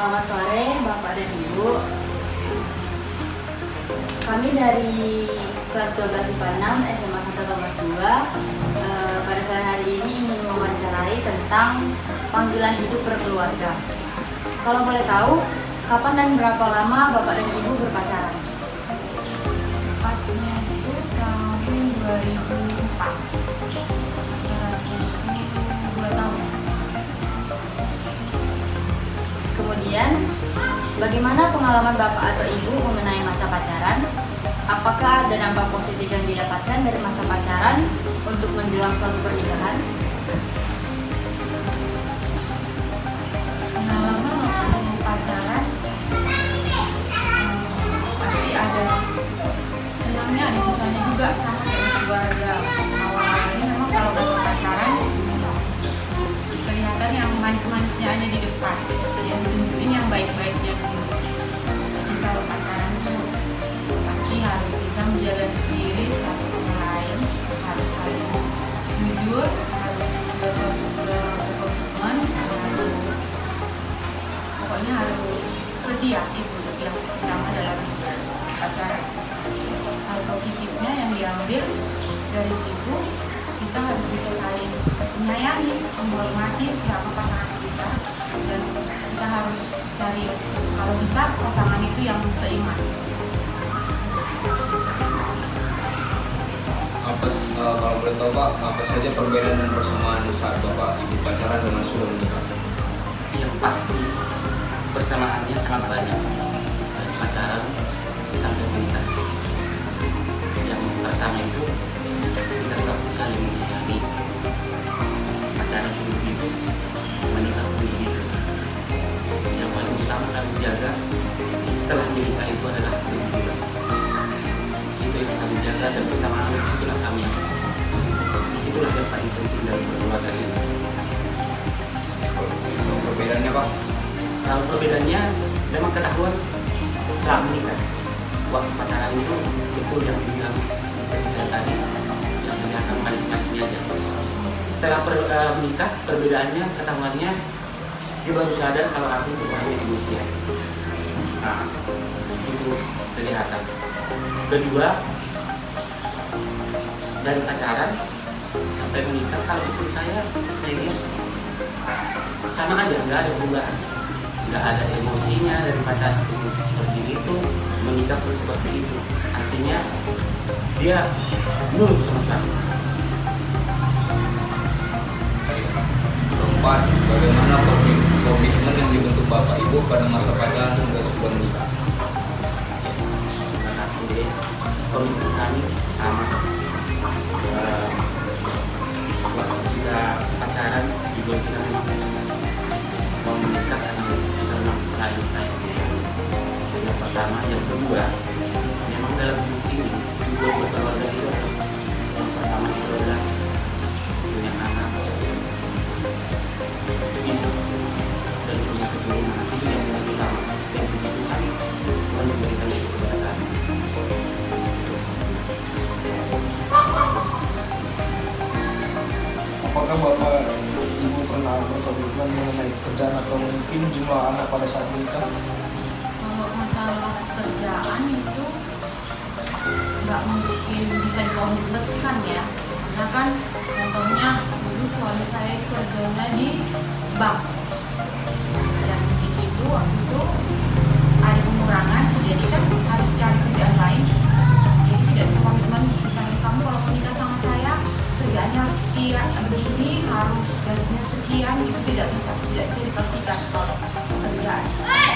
Selamat sore Bapak dan Ibu. Kami dari kelas 12 IPA 6 SMA 1 kelas 2 pada sore hari ini ingin mewawancarai tentang panggilan hidup berkeluarga. Kalau boleh tahu, kapan dan berapa lama Bapak dan Ibu berpacaran? Tepatnya itu tahun 2004. Pacaran itu 2 tahun. Kemudian, bagaimana pengalaman Bapak atau Ibu mengenai masa pacaran? Apakah ada dampak positif yang didapatkan dari masa pacaran untuk menjelang suatu pernikahan? Pengalaman waktu pacaran pasti ada senangnya, ada susahnya juga, sama kayak keluarga. Awal-awalnya memang kalau udah pacaran kelihatan yang manis-manisnya aja di depan, yang tunjukin yang baik-baiknya dulu. Jadi kalau pacaran tuh pasti harus bisa menjaga diri satu sama lain, harus saling jujur, harus berkomitmen, harus pokoknya harus setia. Itu yang pertama dalam pacaran. Hal positifnya yang diambil dari situ, kita harus bisa saling menyayangi, menghormati siapa pasangan kita, dan kita harus cari kalau bisa pasangan itu yang seiman. Kalau boleh tahu Pak, apa saja perbedaan dan persamaan saat Bapak Ibu pacaran dengan sudah menikah? Yang pasti persamaannya sangat banyak dari pacaran sampai menikah. Yang pertama itu kita tetap saling menyayangi. Pacaran pun begitu, menikah pun begitu. Yang paling utama kami jaga setelah menikah itu adalah kejujuran. Itu yang kami jaga, dan persamaan disitulah kami. Disitulah yang paling penting dari keluarga ini. Kalau perbedaannya Pak? Kalau perbedaannya memang ketahuan setelah menikah. Waktu pacaran itu betul yang dibilang saya tadi, yang kelihatan manis-manisnya aja. Setelah menikah, perbedaannya ketahuannya dia baru sadar kalau aku itu orangnya emosian. Nah, di situ kelihatan. Kedua, dari pacaran sampai menikah, kalau istri saya kayak gini sama aja, nggak ada perubahan, nggak ada emosinya. Dari pacaran seperti itu, menikah pun seperti itu. Artinya dia nurut sama saya. Keempat, bagaimana komitmen yang dibentuk Bapak Ibu pada masa pacaran hingga sudah menikah? Terima kasih deh. Komitmen kami sama. Waktu kita pacaran juga kita memang mau menikah karena kita memang sayang. Yang pertama, yang kedua, memang dalam hidup ini juga berkeluarga juga. Yang pertama itu adalah punya anak, itu dan punya keturunan. Itu yang paling utama. Dan begitu kan Tuhan memberikan itu kepada kami. Apakah Bapak Ibu pernah berkomitmen mengenai pekerjaan atau mungkin jumlah anak pada saat menikah? Kalau masalah kerjaan itu nggak mungkin bisa dikomitmenkan ya, karena kan contohnya dulu suami saya itu kerjanya di bank, dan di situ waktu itu ada pengurangan, jadi kan harus cari kerjaan lain. Jadi tidak bisa komitmen, misalnya kamu kalau menikah sama saya kerjaannya harus sekian, begini, harus gajinya sekian, itu tidak bisa dipastikan kalau pekerjaan.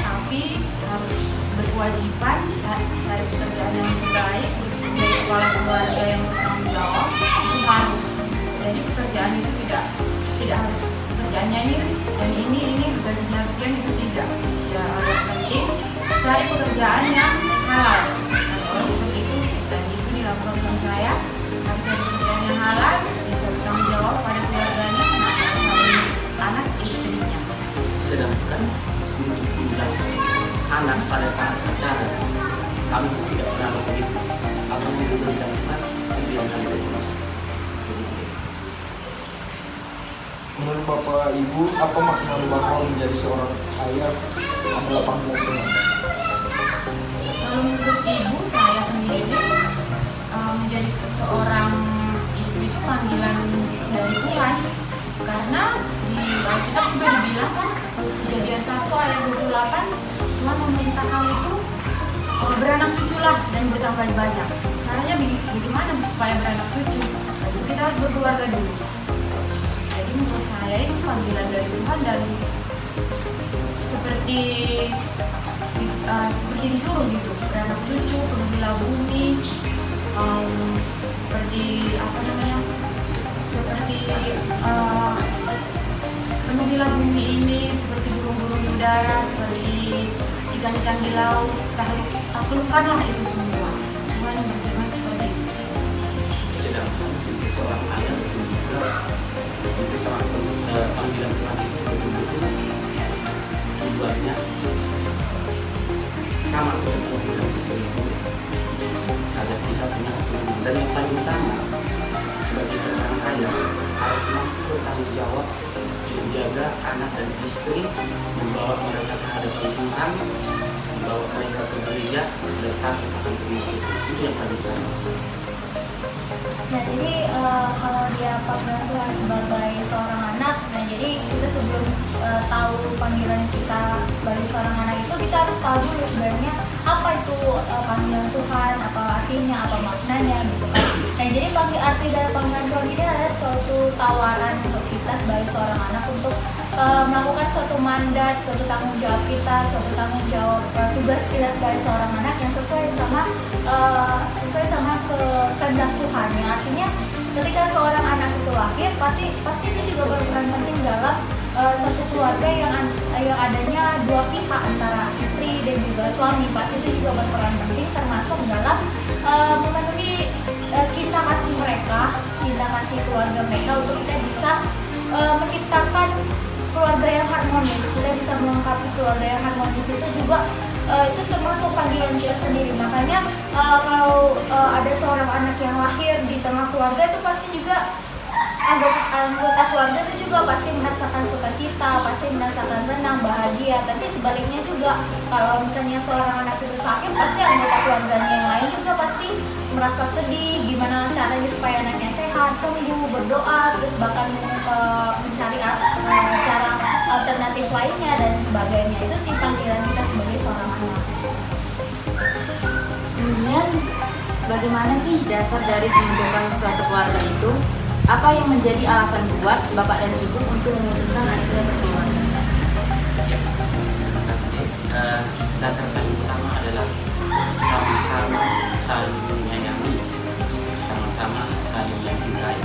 Tapi harus berkewajiban cari pekerjaan yang lebih baik, menjadi kepala keluarga yang bertanggung jawab, itu harus. Jadi pekerjaan itu tidak harus pekerjaannya ini dan ini gajinya sekian, itu tidak. Ya, yang penting cari pekerjaan yang halal. Kalau seperti itu, dan itu dilakukan sama saya. Harus cari pekerjaan yang halal, bisa bertanggung jawab pada keluarganya, anak istrinya. Sedangkan untuk jumlah anak pada saat pacaran, kami tidak pernah begitu. Apa yang diberikan Tuhan, itu yang kami terima. Menurut Bapak Ibu, apa makna bahwa menjadi seorang ayah adalah panggilan Tuhan? Kalau menurut ibu saya sendiri menjadi seseorang ibu itu panggilan dari Tuhan, karena di Alkitab juga dibilang kan, Kejadian 1 ayat 28, Tuhan meminta kamu itu beranak cuculah dan bertambah banyak. Caranya bagaimana supaya beranak cucu? Kita harus berkeluarga dulu. Jadi menurut saya itu panggilan dari Tuhan, dan seperti disuruh gitu, beranak cucu, penuhilah bumi, seperti penuhilah bumi ini, seperti burung-burung di udara, seperti ikan-ikan di laut, taklukkanlah itu semua. Tuhan berfirman seperti itu. Sedangkan untuk seorang ayah juga itu sangat panggilan Tuhan itu betul-betul tujuannya sama seperti panggilan istri itu, agar kita punya keturunan. Dan yang paling utama sebagai seorang ayah harus mampu bertanggung jawab menjaga anak dan istri, membawa mereka ke hadapan Tuhan, membawa mereka ke gereja, dan satu akan Tuhan. Itu yang paling utama. Nah, jadi kalau dia panggilan Tuhan sebagai seorang anak, nah jadi kita sebelum tahu panggilan kita sebagai seorang anak itu, kita harus tahu dulu sebenarnya apa itu panggilan Tuhan, apa artinya, apa maknanya gitu kan. Nah, jadi bagi arti dari panggilan Tuhan ini adalah suatu tawaran untuk kita sebagai seorang anak untuk melakukan suatu mandat, suatu tanggung jawab kita, suatu tanggung jawab tugas kita sebagai seorang anak yang sesuai sama kehendak Tuhan. Yang artinya ketika seorang anak itu lahir, pasti itu juga berperan penting dalam satu keluarga yang adanya dua pihak antara istri dan juga suami. Pasti itu juga berperan penting, termasuk dalam memenuhi cinta kasih mereka, cinta kasih keluarga mereka, untuk kita bisa menciptakan keluarga yang harmonis. Kita bisa melengkapi keluarga yang harmonis itu juga itu termasuk panggilan kita sendiri. Makanya kalau ada seorang anak yang lahir di tengah keluarga, itu pasti juga anggota keluarga itu juga pasti merasakan sukacita, pasti merasakan senang, bahagia. Tapi sebaliknya juga, kalau misalnya seorang anak itu sakit, pasti anggota keluarganya yang lain juga pasti merasa sedih. Gimana caranya supaya anaknya sehat, sembuh, berdoa, terus bahkan mencari cara alternatif lainnya dan sebagainya. Itu sih panggilan kita sebagai seorang anak. Kemudian bagaimana sih dasar dari pembentukan suatu keluarga itu? Apa yang menjadi alasan kuat Bapak dan Ibu untuk memutuskan akhirnya berkeluarga? Ya, terima kasih. Dasar paling utama adalah sama-sama saling menyayangi, sama-sama saling mencintai.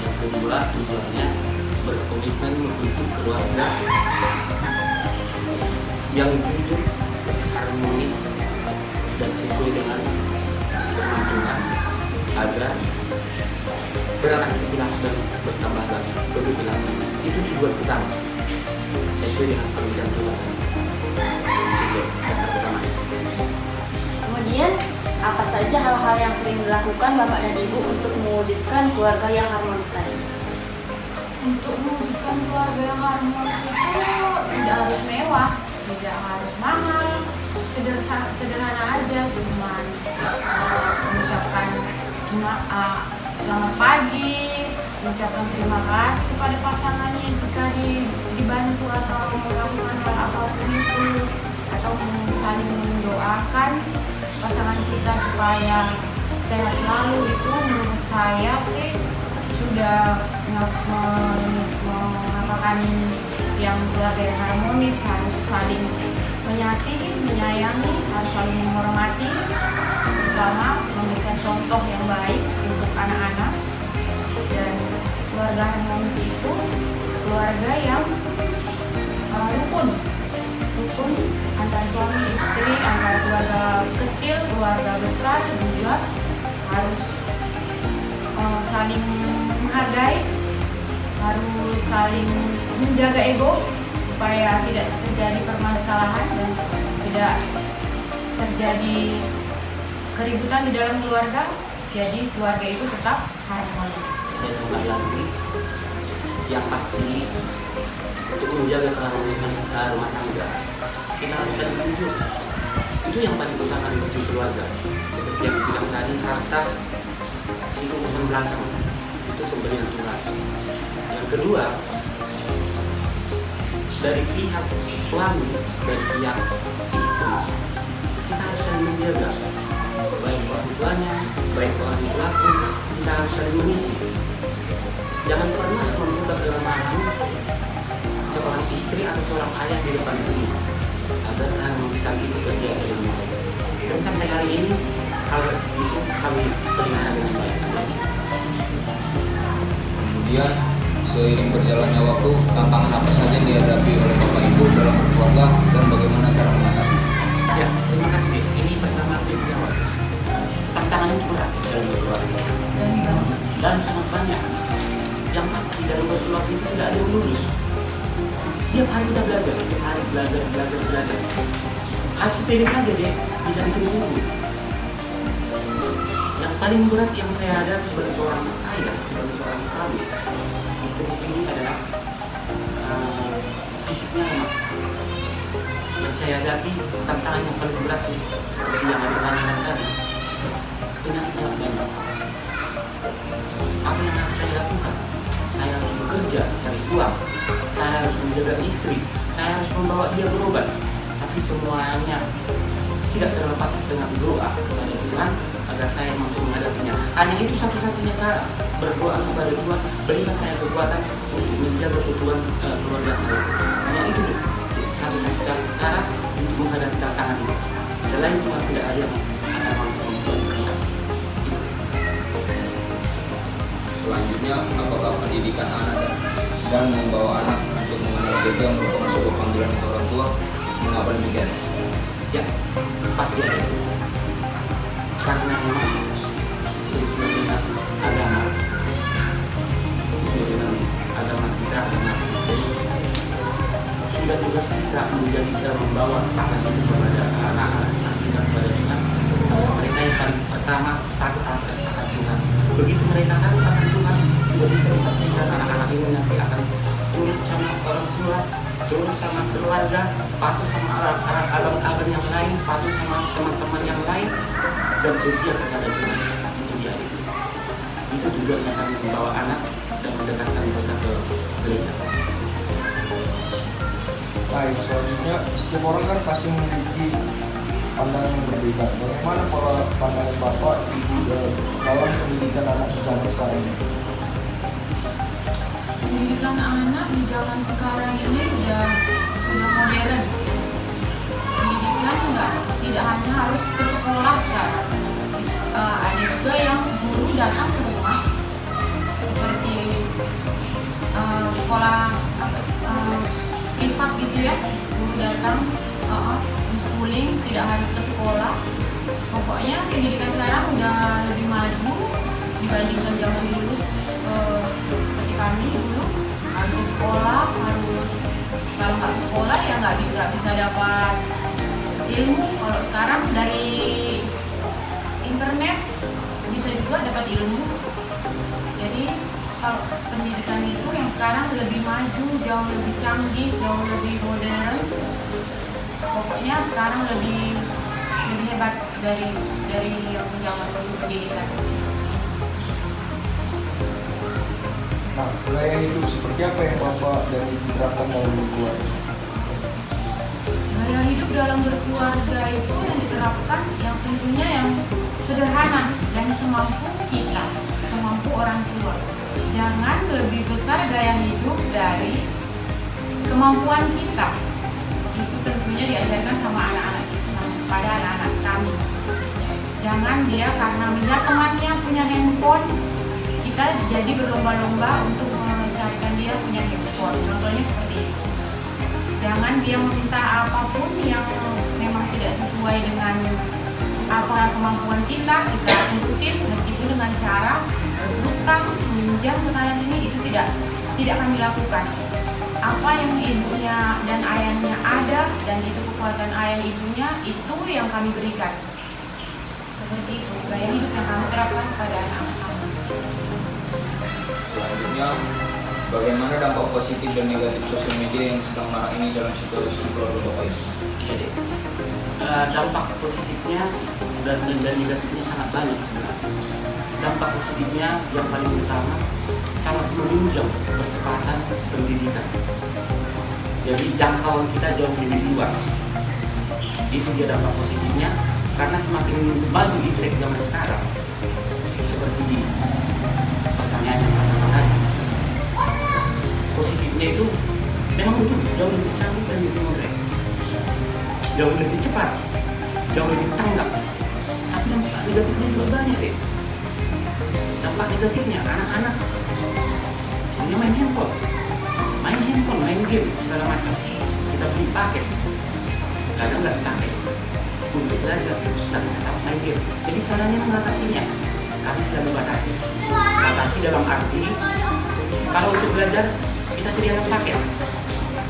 Yang kedua, tujuannya berkomitmen membentuk keluarga yang jujur, harmonis, dan sesuai dengan firman Tuhan, agar beranak cuculah dan bertambah banyak, berbilang itu tujuan utama sesuai dengan panggilan Tuhan. Itu dasar utama. Kemudian apa saja hal-hal yang sering dilakukan Bapak dan Ibu untuk mewujudkan keluarga yang harmonis tadi? Untuk mewujudkan keluarga yang harmonis itu tidak harus mewah, tidak harus mahal, sederhana aja, cuman mengucapkan selamat pagi, mengucapkan terima kasih kepada pasangannya jika dibantu atau melakukan hal apapun itu, atau saling mendoakan pasangan kita supaya sehat selalu. Itu menurut saya sih sudah mengatakan yang keluarga yang harmonis. Harus saling mengasihi, menyayangi, harus saling menghormati, terutama memberikan contoh yang baik untuk anak-anak. Dan keluarga harmonis itu keluarga yang rukun antara suami istri, antara keluarga kecil, keluarga besar juga harus saling menghargai, harus saling menjaga ego supaya tidak terjadi permasalahan dan tidak terjadi keributan di dalam keluarga. Jadi keluarga itu tetap harmonis. Saya tambah lagi, yang pasti untuk menjaga keharmonisan rumah tangga kita harus saling jujur. Itu yang paling utama di keluarga. Seperti yang bilang tadi, harta itu urusan belakang, itu pemberian Tuhan. Yang kedua, dari pihak suami, dari pihak istri, kita harus saling menjaga, baik orang tuanya, baik orang tua pun, kita harus saling mengisi. Jangan pernah membuka kelemahan seorang istri atau seorang ayah di depan diri, agar harmonisasi itu terjaga dengan baik. Dan sampai hari ini hal itu kami pelihara dengan baik. Kemudian seiring berjalannya waktu, tantangan apa saja yang dihadapi oleh Bapak Ibu dalam berkeluarga dan bagaimana cara mengatasi? Ya, terima kasih. Ini pertama aku jawab. Tantangan itu berat dalam berkeluarga dan sangat banyak. Yang pasti dalam berkeluarga itu tidak ada yang lulus. Setiap hari kita belajar, setiap hari belajar. Hal sepele saja deh bisa bikin buku. Yang paling berat yang saya hadapi sebagai seorang ayah, sebagai seorang suami, istri ini adalah fisiknya lemah. Yang saya hadapi tantangan yang paling berat sih, seperti yang ada tantangan tadi, penyakitnya banyak. Apa yang harus saya lakukan? Saya harus bekerja, cari uang. Saya harus menjaga istri. Saya harus membawa dia berobat. Tapi semuanya tidak terlepas dengan doa kepada Tuhan agar saya mampu menghadapinya. Hanya itu satu-satunya cara, berdoa kepada Tuhan, berikan saya kekuatan untuk menjaga keutuhan keluarga saya. Hanya itu satu-satunya cara untuk menghadapi tantangan ini. Selain Tuhan tidak ada yang akan mampu membuat. Selanjutnya, apakah pendidikan anak dan membawa anak untuk mengenal juga merupakan sebuah panggilan untuk orang tua? Mengapa demikian? Ya, pasti ada. Karena memang sesuai dengan agama kita, agama Kristen, sudah tugas kita menjadi membawa akan itu kepada anak-anak kita, kepada kita. Mereka yang paling pertama takut akan Tuhan. Begitu mereka takut akan Tuhan, tidak bisa dipastikan anak-anak ini nanti akan turut sama orang tua, turut sama keluarga, patuh sama abang-abang yang lain, patuh sama teman-teman yang lain, dan setia kepada Tuhan. Itu dia. Itu juga yang akan membawa anak dan mendekatkan mereka ke gereja. Baik, selanjutnya setiap orang kan pasti memiliki pandangan yang berbeda. Bagaimana pola pandangan Bapak Ibu dalam pendidikan anak zaman sekarang ini? Pendidikan anak di zaman sekarang ini sudah modern. Pendidikan tidak hanya harus ke sekolah sekarang. Ada juga yang guru datang ke rumah, seperti sekolah privat gitu ya. Guru datang, homeschooling, tidak harus ke sekolah. Pokoknya pendidikan sekarang udah lebih maju dibandingkan zaman dulu. Seperti kami dulu harus ke sekolah, kalau nggak ke sekolah ya nggak bisa dapat ilmu. Kalau sekarang dari internet bisa juga dapat ilmu. Jadi kalau pendidikan itu yang sekarang lebih maju, jauh lebih canggih, jauh lebih modern. Pokoknya sekarang lebih hebat dari yang zaman pendidikan. Nah, gaya hidup seperti apa yang Bapak dan Ibu terapkan dalam berkeluarga? Gaya hidup dalam berkeluarga itu yang diterapkan yang tentunya yang sederhana dan semampu kita, semampu orang tua. Jangan lebih besar gaya hidup dari kemampuan kita. Itu tentunya diajarkan sama anak-anak kita, pada anak-anak kami. Jangan dia karena melihat temannya punya handphone, kita jadi berlomba-lomba untuk mencarikan dia punya handphone. Contohnya seperti itu. Jangan dia meminta apapun yang memang tidak sesuai dengan apa kemampuan kita ikutin, meskipun dengan cara berhutang, meminjam kekayaan ini, itu tidak kami lakukan. Apa yang ibunya dan ayahnya ada dan itu kekuatan ayah ibunya, itu yang kami berikan. Seperti itu gaya hidup yang kami terapkan pada anak-anak kami. Selanjutnya, Bagaimana dampak positif dan negatif sosial media yang sedang marak ini dalam situasi keluarga Bapak ini? Jadi dampak positifnya dan negatifnya sangat banyak sebenarnya. Dampak positifnya yang paling utama sangat menunjang percepatan pendidikan. Jadi jangkauan kita jauh lebih luas. Itu dia dampak positifnya, karena semakin maju iptek zaman sekarang, seperti pertanyaan yang pertama tadi, positifnya itu memang betul jauh lebih canggih dan lebih modern, jauh lebih cepat, jauh lebih tanggap. Tapi dampak negatifnya juga banyak deh. Dampak negatifnya anak-anak hanya main handphone, main game segala macam. Kita beli paket, kadang nggak dipakai untuk belajar, tapi tetap main game. Jadi caranya mengatasinya, kami sudah membatasi. Batasi dalam arti, kalau untuk belajar kita sediakan paket.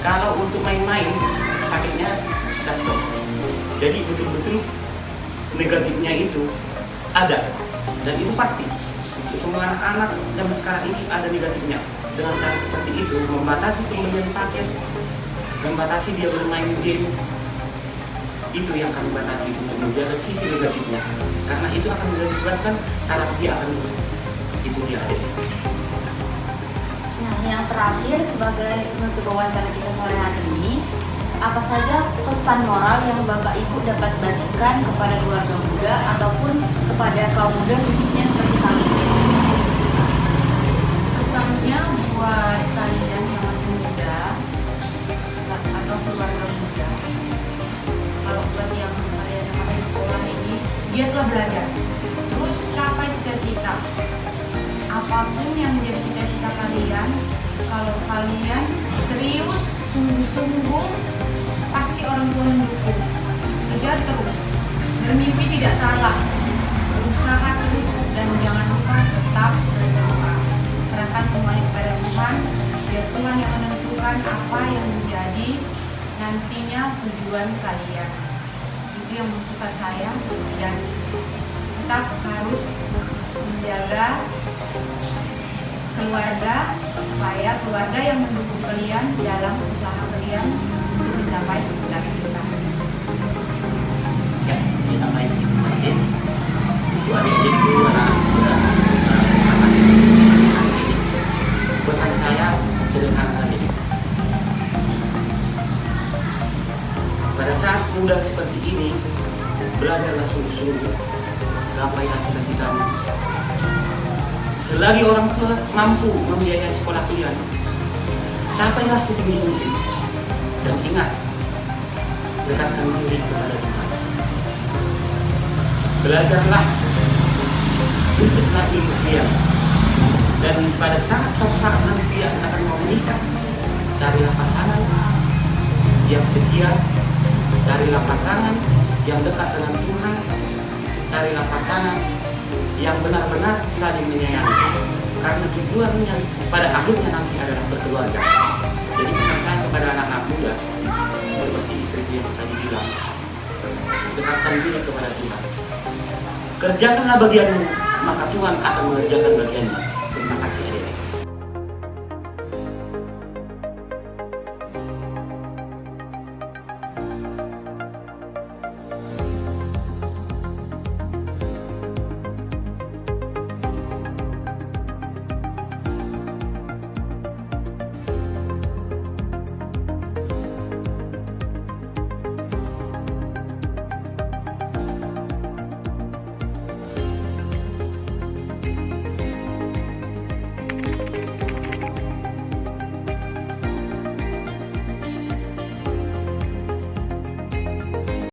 Kalau untuk main-main, paketnya kita stop. Jadi betul-betul negatifnya itu ada, dan itu pasti. Semua anak-anak zaman sekarang ini ada negatifnya. Dengan cara seperti itu, membatasi pembelian paket, membatasi dia bermain game, itu yang kami batasi untuk menjaga sisi negatifnya, karena itu akan menyebabkan saraf dia akan rusak. Itu dia ada. Nah, yang terakhir sebagai penutup wawancara kita sore hari ini, apa saja pesan moral yang Bapak Ibu dapat bagikan kepada keluarga muda ataupun kepada kaum muda khususnya seperti kami? Pesannya buat kalian yang masih muda atau keluarga muda, kalau buat yang kalian yang masih sekolah ini, giatlah belajar, terus capai cita-cita. Apapun yang menjadi cita-cita kalian, kalau kalian serius, sungguh-sungguh, pasti orang tua mendukung. Kejar terus, bermimpi tidak salah, berusaha terus, dan jangan lupa tetap berdoa. Serahkan semuanya kepada Tuhan, biar Tuhan yang menentukan apa yang menjadi nantinya tujuan kalian. Itu yang pesan saya, dan tetap harus menjaga keluarga, supaya keluarga yang mendukung kalian dalam usaha kalian untuk mencapai cita-cita. Ya, kita main sedikit. Itu adik-adik dulu anak-anak muda. Pesan saya sederhana saja. Pada saat muda seperti ini, belajarlah sungguh-sungguh, gapailah cita-citamu. Selagi orang tua mampu membiayai sekolah kalian, capailah setinggi mungkin. Dan ingat, dekatkan diri kepada Tuhan. Belajarlah untuklah ilmu kalian. Dan pada suatu saat nanti kalian akan mau menikah, carilah pasangan yang setia, carilah pasangan yang dekat dengan Tuhan, carilah pasangan yang benar-benar saling menyayangi, karena tujuannya pada akhirnya nanti adalah berkeluarga. Jadi pesan saya kepada anak-anak muda, seperti istri yang tadi bilang, dekatkan diri kepada Tuhan. Kerjakanlah bagianmu, maka Tuhan akan mengerjakan bagiannya.